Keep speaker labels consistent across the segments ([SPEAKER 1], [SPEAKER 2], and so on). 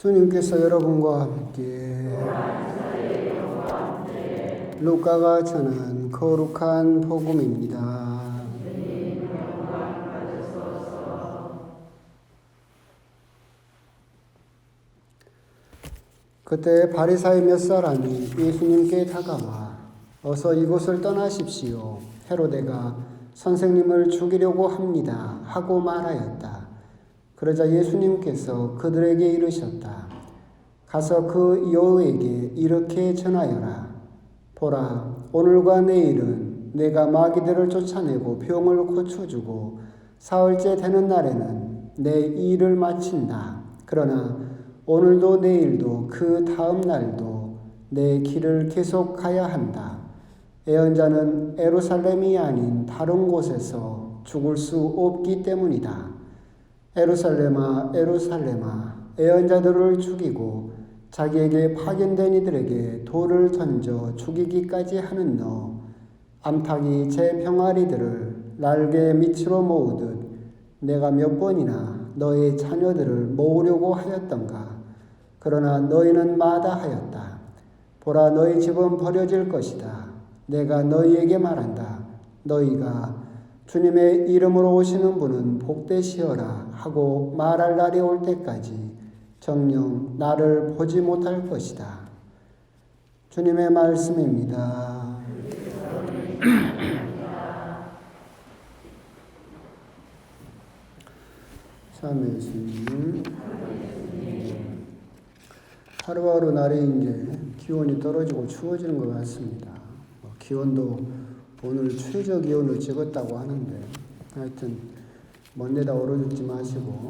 [SPEAKER 1] 주님께서 여러분과 함께 루카가 전한 거룩한 복음입니다. 그때 바리사의 몇 사람이 예수님께 다가와 어서 이곳을 떠나십시오. 헤로데가 선생님을 죽이려고 합니다. 하고 말하였다. 그러자 예수님께서 그들에게 이르셨다. 가서 그 여우에게 이렇게 전하여라. 보라, 오늘과 내일은 내가 마귀들을 쫓아내고 병을 고쳐주고 사흘째 되는 날에는 내 일을 마친다. 그러나 오늘도 내일도 그 다음 날도 내 길을 계속 가야 한다. 애언자는 예루살렘이 아닌 다른 곳에서 죽을 수 없기 때문이다. 예루살렘아, 예루살렘아, 애언자들을 죽이고 자기에게 파견된 이들에게 돌을 던져 죽이기까지 하는 너, 암탉이 제 병아리들을 날개 밑으로 모으듯 내가 몇 번이나 너의 자녀들을 모으려고 하였던가. 그러나 너희는 마다하였다. 보라, 너희 집은 버려질 것이다. 내가 너희에게 말한다. 너희가 주님의 이름으로 오시는 분은 복되시어라 하고 말할 날이 올 때까지 정녕 나를 보지 못할 것이다. 주님의 말씀입니다. 참회 예수님, 하루하루 날이 이제 기온이 떨어지고 추워지는 것 같습니다. 기온도 오늘 최저 기온을 찍었다고 하는데 하여튼 먼 데다 얼어 죽지 마시고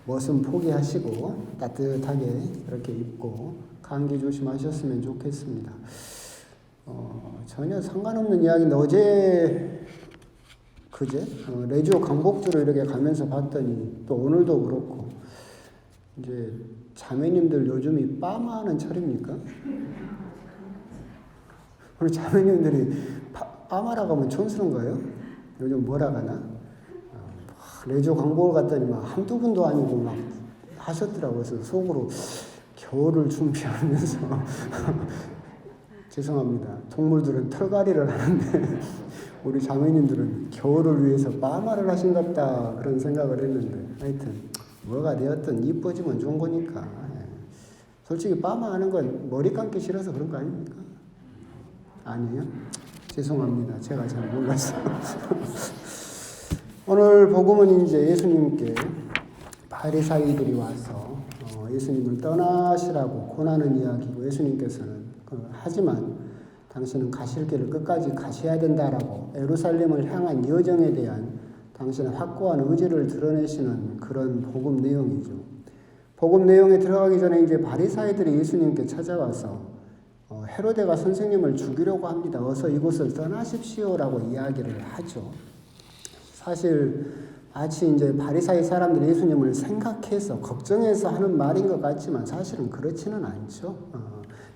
[SPEAKER 1] 멋은 포기하시고 따뜻하게 그렇게 입고 감기 조심하셨으면 좋겠습니다. 전혀 상관없는 이야기인데 어제 그제 레지오 강복주로 이렇게 가면서 봤더니 또 오늘도 그렇고 이제 자매님들 요즘이 빠마하는 철입니까? 오늘 자매님들이 빠마라고 하면 촌스러운가요? 요즘 뭐라 가나? 레지오 강복을 갔더니 막 한두 분도 아니고 막 하셨더라고요. 그래서 속으로 겨울을 준비하면서 죄송합니다. 동물들은 털갈이를 하는데 우리 자매님들은 겨울을 위해서 빠마를 하신갑다 그런 생각을 했는데 하여튼 뭐가 되었든 이뻐지면 좋은 거니까. 솔직히 빠마 하는 건 머리 감기 싫어서 그런 거 아닙니까? 아니에요? 죄송합니다. 제가 잘 몰랐어요. 오늘 복음은 이제 예수님께 바리사이들이 와서 예수님을 떠나시라고 권하는 이야기고 예수님께서는 하지만 당신은 가실 길을 끝까지 가셔야 된다라고 예루살렘을 향한 여정에 대한 당신의 확고한 의지를 드러내시는 그런 복음 내용이죠. 복음 내용에 들어가기 전에 이제 바리사이들이 예수님께 찾아와서 헤로데가 선생님을 죽이려고 합니다. 어서 이곳을 떠나십시오라고 이야기를 하죠. 사실 마치 이제 바리사이 사람들이 예수님을 생각해서 걱정해서 하는 말인 것 같지만 사실은 그렇지는 않죠.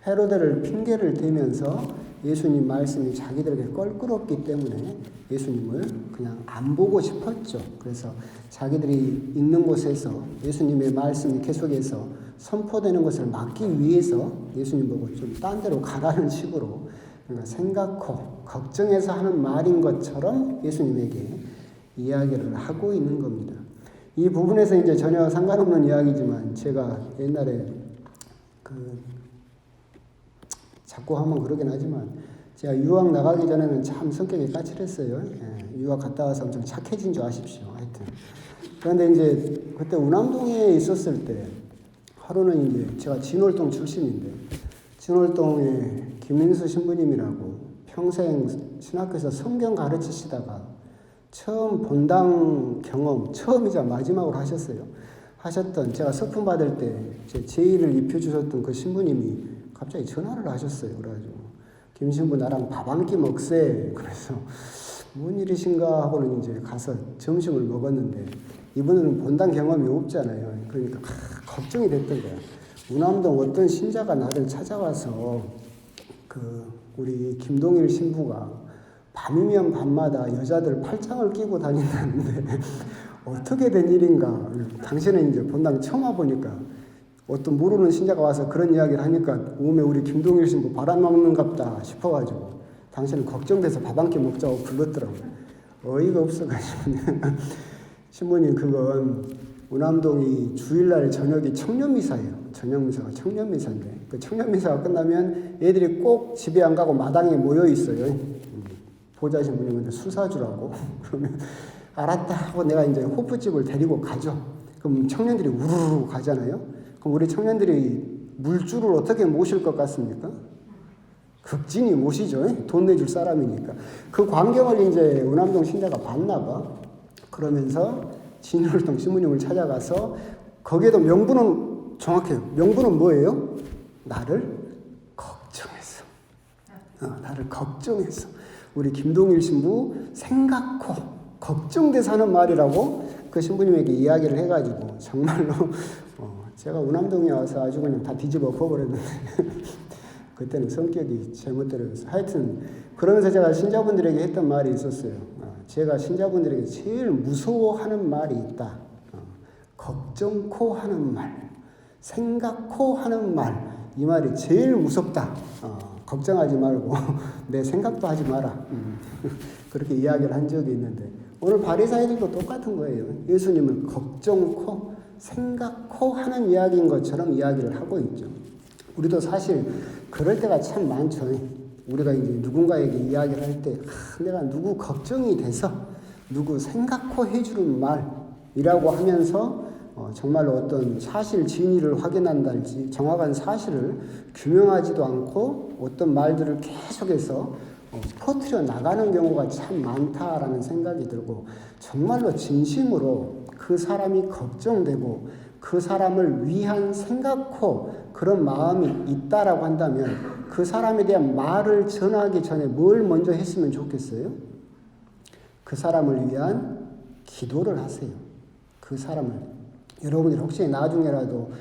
[SPEAKER 1] 헤로데를 핑계를 대면서 예수님 말씀이 자기들에게 껄끄럽기 때문에 예수님을 그냥 안 보고 싶었죠. 그래서 자기들이 있는 곳에서 예수님의 말씀이 계속해서 선포되는 것을 막기 위해서 예수님 보고 좀 딴 데로 가라는 식으로 그러니까 생각하고 걱정해서 하는 말인 것처럼 예수님에게 이야기를 하고 있는 겁니다. 이 부분에서 이제 전혀 상관없는 이야기지만 제가 옛날에 자꾸 하면 그러긴 하지만 제가 유학 나가기 전에는 참 성격이 까칠했어요. 유학 갔다 와서 엄청 착해진 줄 아십시오. 하여튼. 그런데 이제 그때 운암동에 있었을 때 하루는 이제 제가 진월동 출신인데 진월동에 김민수 신부님이라고 평생 신학교에서 성경 가르치시다가 처음 본당 경험, 처음이자 마지막으로 하셨던 제가 서품 받을 때 제 제의를 입혀주셨던 그 신부님이 갑자기 전화를 하셨어요. 그래가지고 김 신부 나랑 밥 한 끼 먹세. 그래서 뭔 일이신가 하고는 이제 가서 점심을 먹었는데 이분은 본당 경험이 없잖아요. 그러니까 걱정이 됐던 거야. 운암동 어떤 신자가 나를 찾아와서 우리 김동일 신부가 밤이면 밤마다 여자들 팔짱을 끼고 다닌다는데 어떻게 된 일인가. 당신은 이제 본당 처음 와보니까 어떤 모르는 신자가 와서 그런 이야기를 하니까 오메 우리 김동일 신부 바람 먹는갑다 싶어가지고 당신은 걱정돼서 밥 한 끼 먹자고 불렀더라고요. 어이가 없어가지고 신부님 그건 운암동이 주일날 저녁이 청년미사예요. 저녁미사가 청년미사인데 그 청년미사가 끝나면 애들이 꼭 집에 안 가고 마당에 모여 있어요. 보좌 신부님한테 술 사주라고. 그러면 알았다 하고 내가 이제 호프집을 데리고 가죠. 그럼 청년들이 우르르 가잖아요. 그럼 우리 청년들이 물줄을 어떻게 모실 것 같습니까? 극진히 모시죠. 돈 내줄 사람이니까. 그 광경을 이제 운암동 신자가 봤나 봐. 그러면서 진율동 신부님을 찾아가서 거기에도 명분은 정확해요. 명분은 뭐예요? 나를 걱정했어. 나를 걱정했어. 우리 김동일 신부 생각코 걱정돼서 하는 말이라고 그 신부님에게 이야기를 해가지고 정말로 제가 운암동에 와서 아주 그냥 다 뒤집어 엎어버렸는데 그때는 성격이 제멋대로였어요. 하여튼 그러면서 제가 신자분들에게 했던 말이 있었어요. 제가 신자분들에게 제일 무서워하는 말이 있다. 걱정코 하는 말, 생각코 하는 말, 이 말이 제일 무섭다. 걱정하지 말고 내 생각도 하지 마라. 그렇게 이야기를 한 적이 있는데 오늘 바리사이들도 똑같은 거예요. 예수님은 걱정코, 생각코 하는 이야기인 것처럼 이야기를 하고 있죠. 우리도 사실 그럴 때가 참 많죠. 우리가 이제 누군가에게 이야기를 할 때 내가 누구 걱정이 돼서 누구 생각코 해주는 말이라고 하면서 정말로 어떤 사실 진위를 확인한달지 정확한 사실을 규명하지도 않고 어떤 말들을 계속해서 퍼뜨려 나가는 경우가 참 많다라는 생각이 들고 정말로 진심으로 그 사람이 걱정되고 그 사람을 위한 생각코 그런 마음이 있다라고 한다면 그 사람에 대한 말을 전하기 전에 뭘 먼저 했으면 좋겠어요? 그 사람을 위한 기도를 하세요. 그 사람을. 여러분이 혹시 나중에라도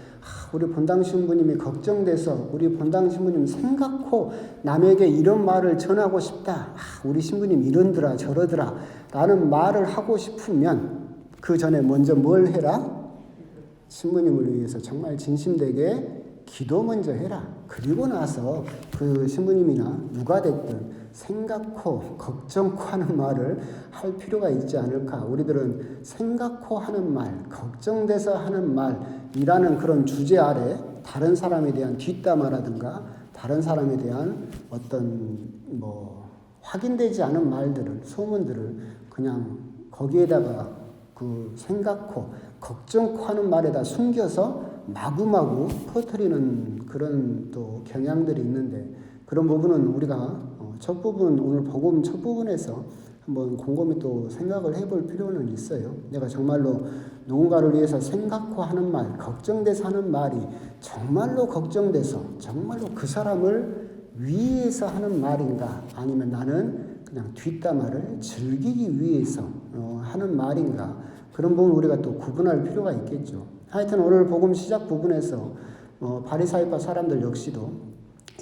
[SPEAKER 1] 우리 본당 신부님이 걱정돼서 우리 본당 신부님 생각코 남에게 이런 말을 전하고 싶다. 우리 신부님 이런더라 저러더라 라는 말을 하고 싶으면 그 전에 먼저 뭘 해라? 신부님을 위해서 정말 진심되게 기도 먼저 해라. 그리고 나서 그 신부님이나 누가 됐든 생각코 걱정코 하는 말을 할 필요가 있지 않을까. 우리들은 생각코 하는 말, 걱정돼서 하는 말이라는 그런 주제 아래 다른 사람에 대한 뒷담화라든가 다른 사람에 대한 어떤 확인되지 않은 말들을 소문들을 그냥 거기에다가 그 생각코 걱정코 하는 말에다 숨겨서 마구마구 퍼뜨리는 그런 또 경향들이 있는데 그런 부분은 우리가 첫 부분 오늘 복음 첫 부분에서 한번 곰곰이 또 생각을 해볼 필요는 있어요. 내가 정말로 누군가를 위해서 생각코 하는 말, 걱정돼서 하는 말이 정말로 걱정돼서 정말로 그 사람을 위해서 하는 말인가 아니면 나는 그냥 뒷담화를 즐기기 위해서 하는 말인가 그런 부분 우리가 또 구분할 필요가 있겠죠. 하여튼 오늘 복음 시작 부분에서 바리사이파 사람들 역시도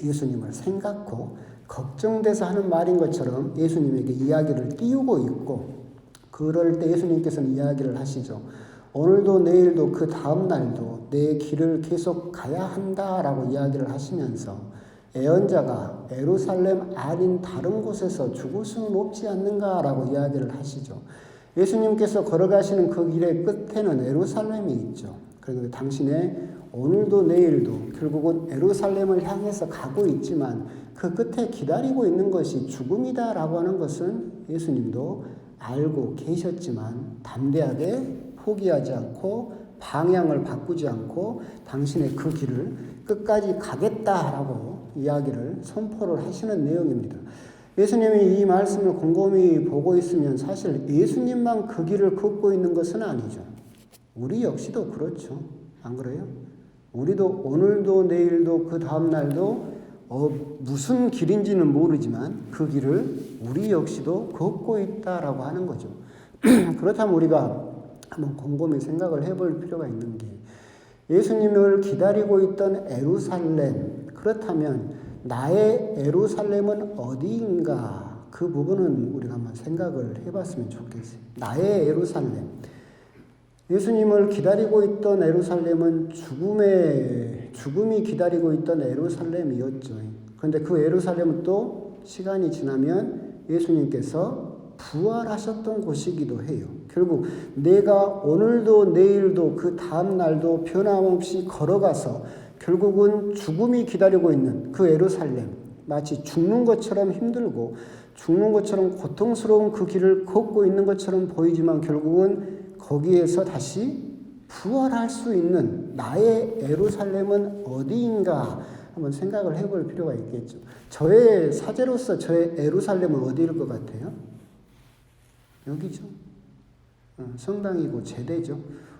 [SPEAKER 1] 예수님을 생각코 걱정돼서 하는 말인 것처럼 예수님에게 이야기를 띄우고 있고 그럴 때 예수님께서는 이야기를 하시죠. 오늘도 내일도 그 다음 날도 내 길을 계속 가야 한다라고 이야기를 하시면서 애언자가 예루살렘 아닌 다른 곳에서 죽을 수는 없지 않는가라고 이야기를 하시죠. 예수님께서 걸어가시는 그 길의 끝에는 예루살렘이 있죠. 그리고 당신의 오늘도 내일도 결국은 예루살렘을 향해서 가고 있지만 그 끝에 기다리고 있는 것이 죽음이다라고 하는 것은 예수님도 알고 계셨지만 담대하게 포기하지 않고 방향을 바꾸지 않고 당신의 그 길을 끝까지 가겠다라고 이야기를 선포를 하시는 내용입니다. 예수님이 이 말씀을 곰곰이 보고 있으면 사실 예수님만 그 길을 걷고 있는 것은 아니죠. 우리 역시도 그렇죠. 안 그래요? 우리도 오늘도 내일도 그 다음 날도 무슨 길인지는 모르지만 그 길을 우리 역시도 걷고 있다라고 하는 거죠. 그렇다면 우리가 한번 곰곰이 생각을 해볼 필요가 있는 게 예수님을 기다리고 있던 예루살렘 그렇다면 나의 예루살렘은 어디인가 그 부분은 우리가 한번 생각을 해봤으면 좋겠어요. 나의 예루살렘 예수님을 기다리고 있던 예루살렘은 죽음이 기다리고 있던 예루살렘이었죠. 그런데 그 예루살렘은 또 시간이 지나면 예수님께서 부활하셨던 곳이기도 해요. 결국 내가 오늘도 내일도 그 다음 날도 변함없이 걸어가서 결국은 죽음이 기다리고 있는 그 예루살렘, 마치 죽는 것처럼 힘들고 죽는 것처럼 고통스러운 그 길을 걷고 있는 것처럼 보이지만 결국은 거기에서 다시 부활할 수 있는 나의 예루살렘은 어디인가 한번 생각을 해볼 필요가 있겠죠. 저의 사제로서 저의 예루살렘은 어디일 것 같아요? 여기죠. 성당이고 제대죠.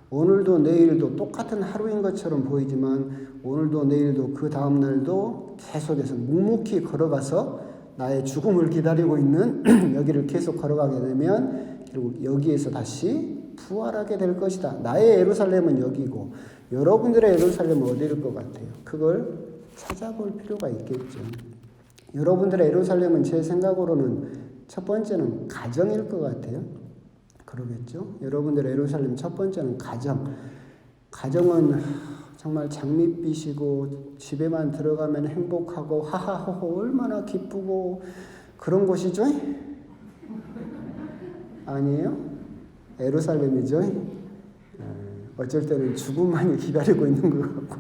[SPEAKER 1] 오늘도 내일도 똑같은 하루인 것처럼 보이지만 오늘도 내일도 그 다음 날도 계속해서 묵묵히 걸어가서 나의 죽음을 기다리고 있는 여기를 계속 걸어가게 되면 결국 여기에서 다시 부활하게 될 것이다. 나의 예루살렘은 여기고 여러분들의 예루살렘은 어디일 것 같아요? 그걸 찾아볼 필요가 있겠죠. 여러분들의 예루살렘은 제 생각으로는 첫 번째는 가정일 것 같아요. 그러겠죠? 여러분들의 예루살렘 첫 번째는 가정. 가정은 정말 장밋빛이고 집에만 들어가면 행복하고 하하호호 얼마나 기쁘고 그런 곳이죠? 아니에요? 예루살렘이죠? 어쩔 때는 죽음만이 기다리고 있는 것 같고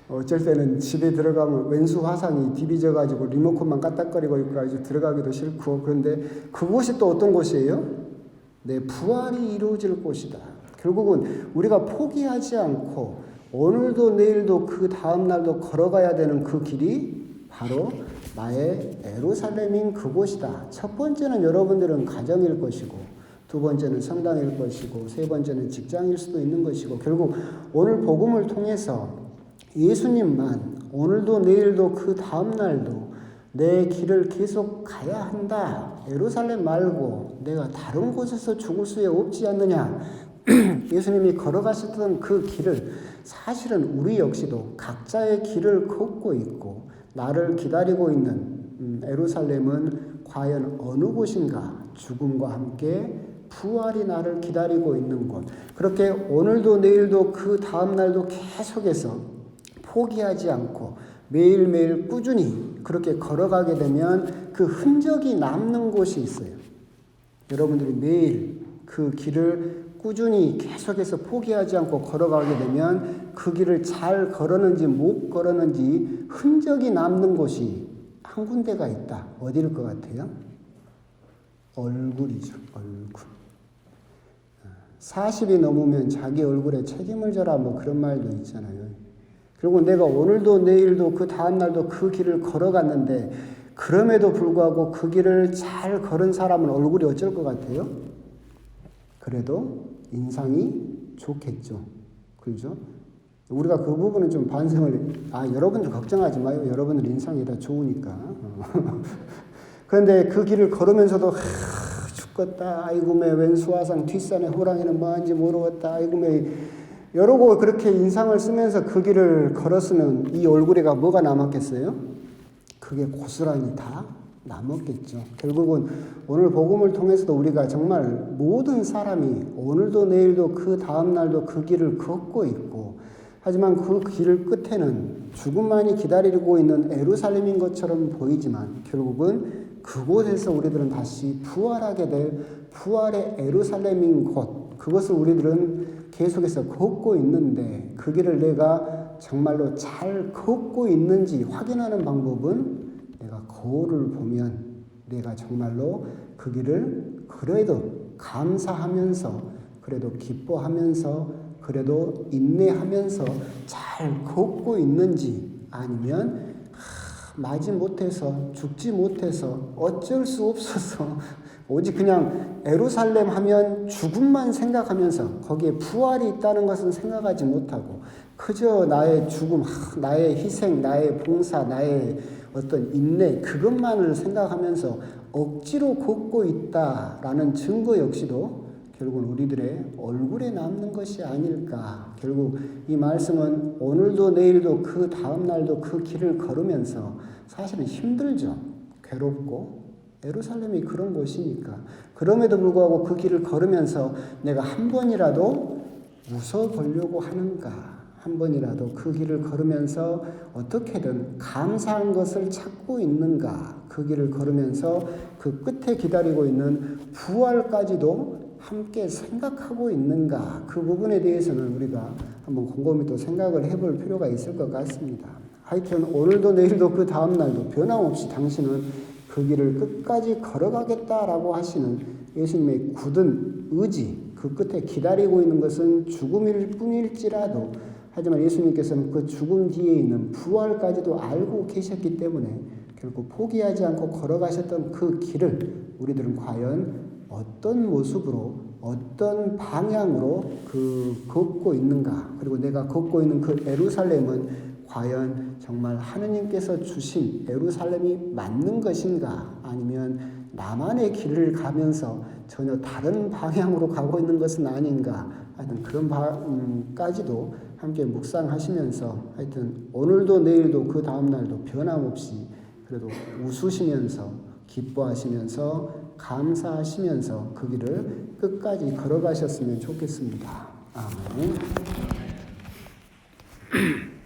[SPEAKER 1] 어쩔 때는 집에 들어가면 왼수 화상이 디비져가지고 리모컨만 까딱거리고 있고 들어가기도 싫고 그런데 그곳이 또 어떤 곳이에요? 내 부활이 이루어질 곳이다. 결국은 우리가 포기하지 않고 오늘도 내일도 그 다음 날도 걸어가야 되는 그 길이 바로 나의 예루살렘인 그곳이다. 첫 번째는 여러분들은 가정일 것이고 두 번째는 성당일 것이고 세 번째는 직장일 수도 있는 것이고 결국 오늘 복음을 통해서 예수님만 오늘도 내일도 그 다음 날도 내 길을 계속 가야 한다. 예루살렘 말고 내가 다른 곳에서 죽을 수 없지 않느냐. 예수님이 걸어가셨던 그 길을 사실은 우리 역시도 각자의 길을 걷고 있고 나를 기다리고 있는 예루살렘은 과연 어느 곳인가? 죽음과 함께 부활이 나를 기다리고 있는 곳. 그렇게 오늘도 내일도 그 다음 날도 계속해서 포기하지 않고 매일매일 꾸준히 그렇게 걸어가게 되면 그 흔적이 남는 곳이 있어요. 여러분들이 매일 그 길을 꾸준히 계속해서 포기하지 않고 걸어가게 되면 그 길을 잘 걸었는지 못 걸었는지 흔적이 남는 곳이 한 군데가 있다. 어디일 것 같아요? 얼굴이죠. 얼굴. 40이 넘으면 자기 얼굴에 책임을 져라 뭐 그런 말도 있잖아요. 그리고 내가 오늘도 내일도 그 다음 날도 그 길을 걸어갔는데 그럼에도 불구하고 그 길을 잘 걸은 사람은 얼굴이 어쩔 것 같아요? 그래도 인상이 좋겠죠. 그렇죠? 우리가 그 부분은 좀 반성을 여러분들 걱정하지 마요. 여러분들 인상이 다 좋으니까. 그런데 그 길을 걸으면서도 죽겠다. 아이고 매 왼수화상 뒷산에 호랑이는 뭐한지 모르겠다. 아이고 매 이러고 그렇게 인상을 쓰면서 그 길을 걸었으면 이 얼굴에가 뭐가 남았겠어요? 그게 고스란히 다 남았겠죠. 결국은 오늘 복음을 통해서도 우리가 정말 모든 사람이 오늘도 내일도 그 다음 날도 그 길을 걷고 있고 하지만 그 길 끝에는 죽음만이 기다리고 있는 예루살렘인 것처럼 보이지만 결국은 그곳에서 우리들은 다시 부활하게 될 부활의 예루살렘인 곳 그것을 우리들은 계속해서 걷고 있는데 그 길을 내가 정말로 잘 걷고 있는지 확인하는 방법은 내가 거울을 보면 내가 정말로 그 길을 그래도 감사하면서 그래도 기뻐하면서 그래도 인내하면서 잘 걷고 있는지 아니면 마지 못해서 죽지 못해서 어쩔 수 없어서 오직 그냥 예루살렘 하면 죽음만 생각하면서 거기에 부활이 있다는 것은 생각하지 못하고 그저 나의 죽음, 나의 희생, 나의 봉사, 나의 어떤 인내 그것만을 생각하면서 억지로 걷고 있다라는 증거 역시도 결국은 우리들의 얼굴에 남는 것이 아닐까. 결국 이 말씀은 오늘도 내일도 그 다음 날도 그 길을 걸으면서 사실은 힘들죠. 괴롭고 예루살렘이 그런 곳이니까. 그럼에도 불구하고 그 길을 걸으면서 내가 한 번이라도 웃어보려고 하는가? 한 번이라도 그 길을 걸으면서 어떻게든 감사한 것을 찾고 있는가? 그 길을 걸으면서 그 끝에 기다리고 있는 부활까지도 함께 생각하고 있는가? 그 부분에 대해서는 우리가 한번 곰곰이 또 생각을 해볼 필요가 있을 것 같습니다. 하여튼 오늘도 내일도 그 다음날도 변함없이 당신은 그 길을 끝까지 걸어가겠다라고 하시는 예수님의 굳은 의지, 그 끝에 기다리고 있는 것은 죽음일 뿐일지라도 하지만 예수님께서는 그 죽음 뒤에 있는 부활까지도 알고 계셨기 때문에 결국 포기하지 않고 걸어가셨던 그 길을 우리들은 과연 어떤 모습으로 어떤 방향으로 걷고 있는가, 그리고 내가 걷고 있는 그 예루살렘은 과연 정말 하느님께서 주신 예루살렘이 맞는 것인가, 아니면 나만의 길을 가면서 전혀 다른 방향으로 가고 있는 것은 아닌가, 하여튼 그런 까지도 함께 묵상하시면서 하여튼 오늘도 내일도 그 다음날도 변함없이 그래도 웃으시면서 기뻐하시면서 감사하시면서 그 길을 끝까지 걸어가셨으면 좋겠습니다. 아멘.